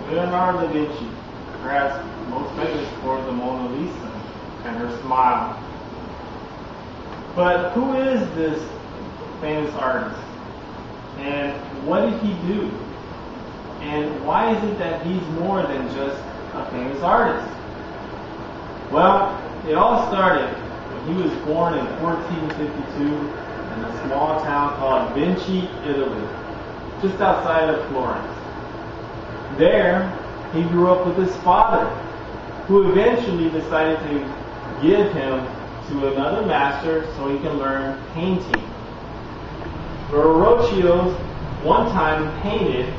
Leonardo Da Vinci, perhaps most famous for the Mona Lisa and her smile. But who is this famous artist? And what did he do? And why is it that he's more than just a famous artist? Well, it all started when he was born in 1452 in a small town called Vinci, Italy, just outside of Florence. There, he grew up with his father, who eventually decided to give him to another master so he can learn painting. Verrocchio one time painted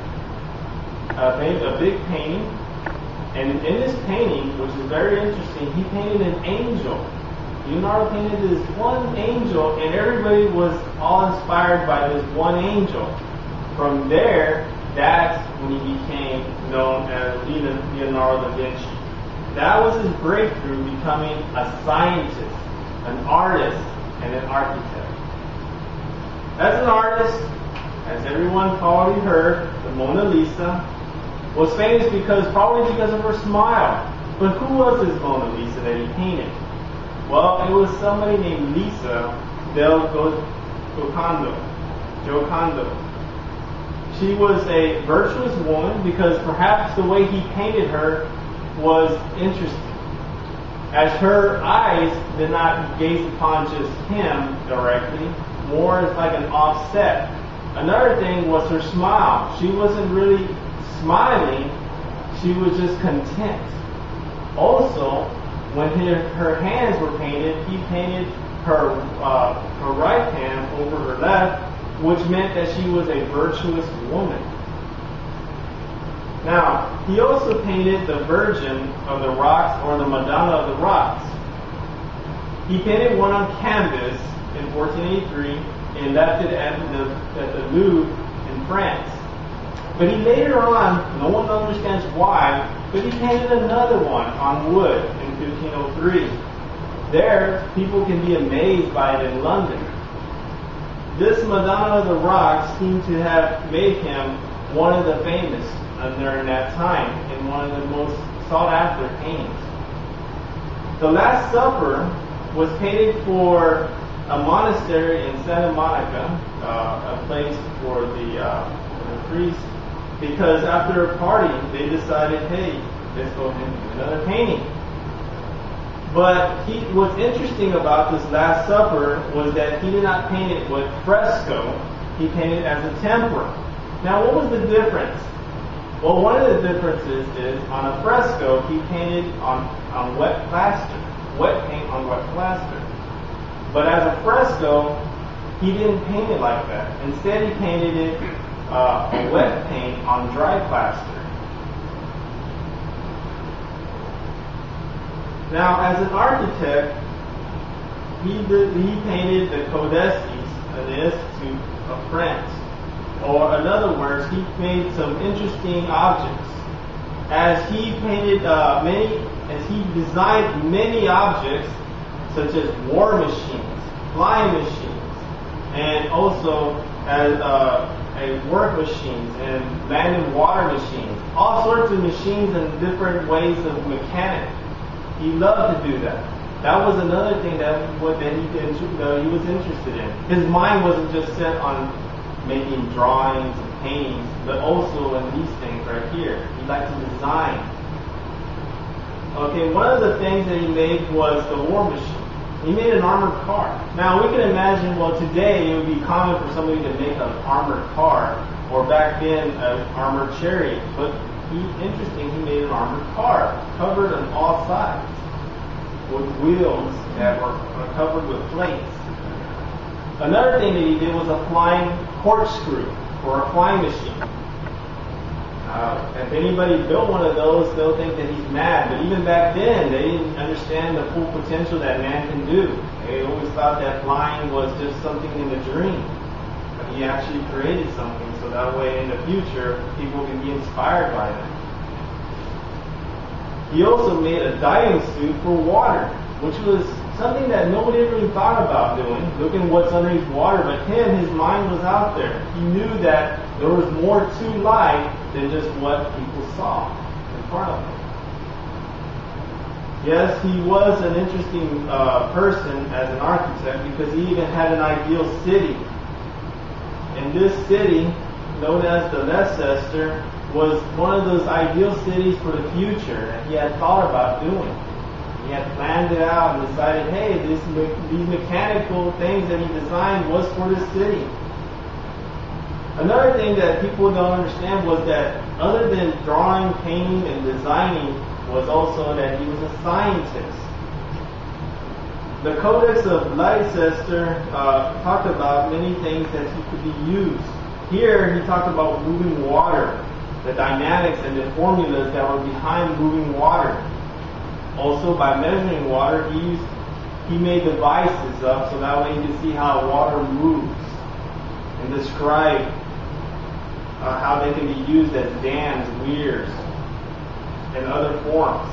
a big painting, and in this painting, which is very interesting, he painted an angel. Leonardo painted this one angel, and everybody was all inspired by this one angel. From there, that's when he became known as Leonardo Da Vinci. That was his breakthrough, becoming a scientist, an artist, and an architect. As an artist, as everyone probably heard, the Mona Lisa was famous probably because of her smile. But who was this Mona Lisa that he painted? Well, it was somebody named Lisa del Giocondo. She was a virtuous woman because perhaps the way he painted her was interesting, as her eyes did not gaze upon just him directly, more as like an offset. Another thing was her smile. She wasn't really smiling, she was just content. Also, when her hands were painted, he painted her right hand over her left, which meant that she was a virtuous woman. Now, he also painted the Virgin of the Rocks, or the Madonna of the Rocks. He painted one on canvas in 1483 and left it at the Louvre in France. But he later on, no one understands why, but he painted another one on wood in 1503. There, people can be amazed by it in London. This Madonna of the Rocks seemed to have made him one of the famous during that time, and one of the most sought after paintings. The Last Supper was painted for a monastery in Santa Monica, a place for the priests, because after a party they decided, hey, let's go ahead and do another painting. But what's interesting about this Last Supper was that he did not paint it with fresco, he painted it as a tempera. Now, what was the difference? Well, one of the differences is on a fresco, he painted on wet plaster, wet paint on wet plaster. But as a fresco, he didn't paint it like that. Instead, he painted it a wet paint on dry plaster. Now, as an architect, he painted the Codices in the Institute of France. Or in other words, he made some interesting objects. As he designed many objects, such as war machines, flying machines, and also as work machines and land and water machines, all sorts of machines and different ways of mechanics. He loved to do that. That was another thing that he was interested in. His mind wasn't just set on making drawings and paintings, but also in these things right here. He liked to design. Okay, one of the things that he made was the war machine. He made an armored car. Now, we can imagine, well, today it would be common for somebody to make an armored car, or back then an armored chariot. But he made an armored car, covered on all sides, with wheels that were covered with plates. Another thing that he did was a flying corkscrew, or a flying machine. If anybody built one of those, they'll think that he's mad. But even back then, they didn't understand the full potential that man can do. They always thought that flying was just something in a dream. But he actually created something, so that way in the future, people can be inspired by them. He also made a diving suit for water, which was something that nobody really thought about doing, looking what's underneath water, but his mind was out there. He knew that there was more to life than just what people saw in front of him. Yes, he was an interesting person as an architect because he even had an ideal city. And this city, known as the Leicester, was one of those ideal cities for the future that he had thought about doing. He had planned it out and decided, hey, these mechanical things that he designed was for this city. Another thing that people don't understand was that other than drawing, painting, and designing, was also that he was a scientist. The Codex of Leicester talked about many things that he could be used. Here he talked about moving water, the dynamics and the formulas that were behind moving water. Also, by measuring water, he made devices up so that way you can see how water moves and describe how they can be used as dams, weirs, and other forms.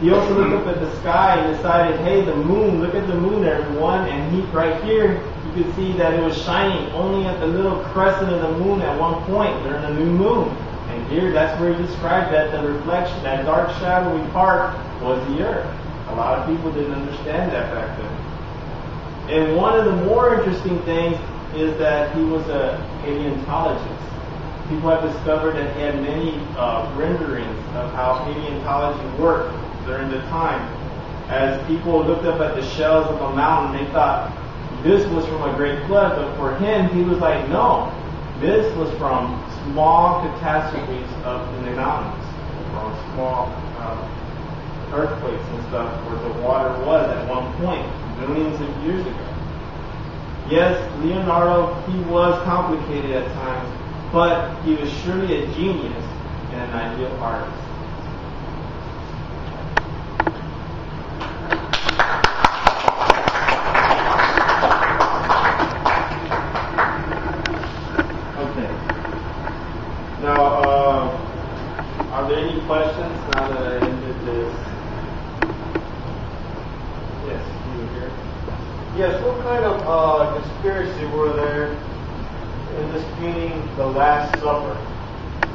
He also looked up at the sky and decided, hey, the moon, look at the moon, everyone. And right here, you could see that it was shining only at the little crescent of the moon at one point during the new moon. And here, that's where he described that the reflection, that dark shadowy part, was the earth. A lot of people didn't understand that back then. And one of the more interesting things is that he was a paleontologist. People have discovered that he had many renderings of how paleontology worked during the time. As people looked up at the shells of a mountain, they thought this was from a great flood, but for him, he was like, no, this was from small catastrophes up in the mountains, from small earthquakes and stuff where the water was at one point, millions of years ago. Yes, Leonardo, he was complicated at times, but he was surely a genius and an ideal artist. Okay. Now, are there any questions now that I ended this? Yes, you were here. Yes, what kind of conspiracy were there in disputing the Last Supper?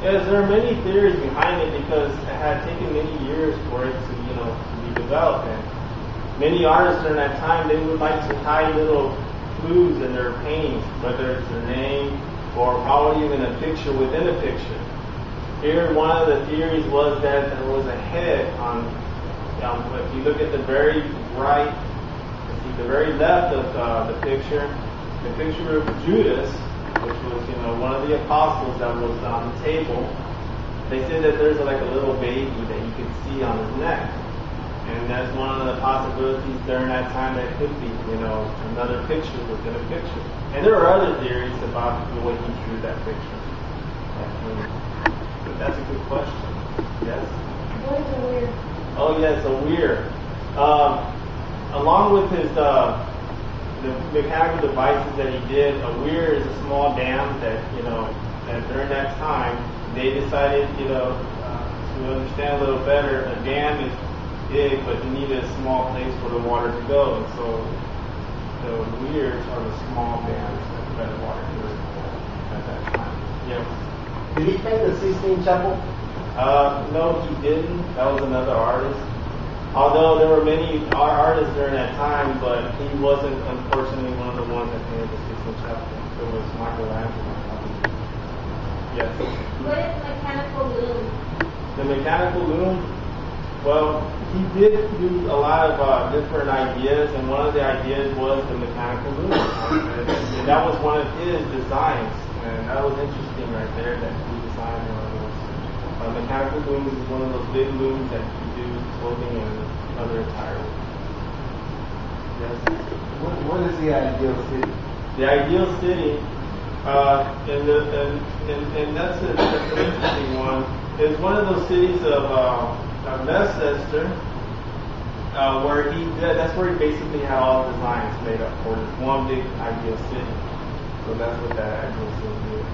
Yes, there are many theories behind it because it had taken many years for it to, to be developed. And many artists during that time, they would like to hide little clues in their paintings, whether it's their name or probably even a picture within a picture. Here, one of the theories was that there was a head on. If you look at the very right, the very left of the picture of Judas, which was, one of the apostles that was on the table. They said that there's like a little baby that you could see on his neck. And that's one of the possibilities during that time that could be, another picture within a picture. And there are other theories about the way he drew that picture. But that's a good question. Yes? What is a weir? Oh, yes, a weir. Along with his the mechanical devices that he did, a weir is a small dam that, that during that time, they decided, to understand a little better, a dam is big, but you need a small place for the water to go. And so the weirs are the small dams that fed water to at that time. Yes. Did he paint the Sistine Chapel? No, he didn't. That was another artist. Although there were many artists during that time, but he wasn't, unfortunately, one of the ones that painted the Sistine Chapel. It was Michelangelo. Yes. What is mechanical loom? The mechanical loom, well, he did do a lot of different ideas, and one of the ideas was the mechanical loom. And that was one of his designs, and that was interesting right there that he designed one of those. Mechanical looms is one of those big looms that you do clothing and other attire. Yes. What is the ideal city? The ideal city, and that's an interesting one. It's one of those cities of Leicester, where that's where he basically had all the designs made up for this one big ideal city. So that's what that ideal city is.